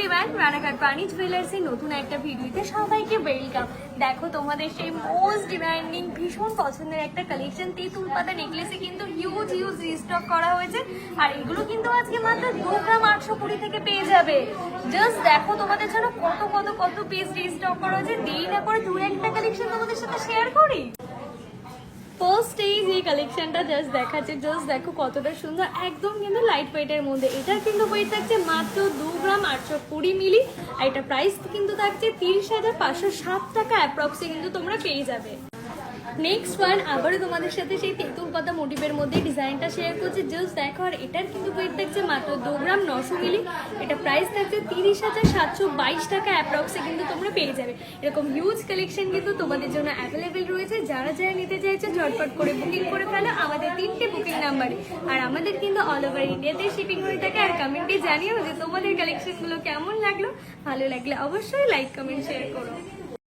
Everyone, Ranaghat বাণী জুয়েলার্সের নতুন একটা ভিডিওতে সবাইকে ওয়েলকাম। দেখো তোমাদের সেই মোস্ট ডিমান্ডিং ভীষণ পছন্দের একটা কালেকশন তেঁতুল পাতা নেকলেসে কিন্তু হিউজ রিস্টক করা হয়েছে। আর এগুলো কিন্তু আজকে মাত্র 2 গ্রাম 820 থেকে পেয়ে যাবে। জাস্ট দেখো তোমাদের জন্য কত পিস রিস্টক করা হয়েছে। দেরি না করে দু একটা কালেকশন তোমাদের সাথে শেয়ার করি। ফার্স্ট এই কালেকশনটা জাস্ট দেখাচ্ছে, জাস্ট দেখো কতটা সুন্দর, একদম কিন্তু লাইট ওয়েটের মধ্যে। এটার কিন্তু ওয়েট থাকছে মাত্র 2 গ্রাম 820 মিলি। আর এটা প্রাইস কিন্তু থাকছে 30,507 টাকা অ্যাপ্রক্সে কিন্তু তোমরা পেয়ে যাবে। নেক্সট ওয়ান আবারও তোমাদের সাথে সেই তেঁতুল পাতা মোটিভের মধ্যে ডিজাইনটা শেয়ার করছি, জাস্ট দেখো। আর এটার কিন্তু ওয়েট থাকছে মাত্র 2 গ্রাম 900 মিলি। এটা প্রাইস থাকছে 30,722 টাকা অ্যাপ্রক্সে কিন্তু তোমরা পেয়ে যাবে। এরকম হিউজ কালেকশন কিন্তু তোমাদের জন্য অ্যাভেলেবেল রয়েছে। যারা নিতে চাইছে ঝটপট করে বুকিং করে ফেলো আমাদের 3টে বুকিং নাম্বারে। আর আমাদের কিন্তু অল ওভার ইন্ডিয়াতে শিপিং হয়ে থাকে। আর কমেন্টে জানিও যে তোমাদের কালেকশনগুলো কেমন লাগলো। ভালো লাগলে অবশ্যই লাইক কমেন্ট শেয়ার করো।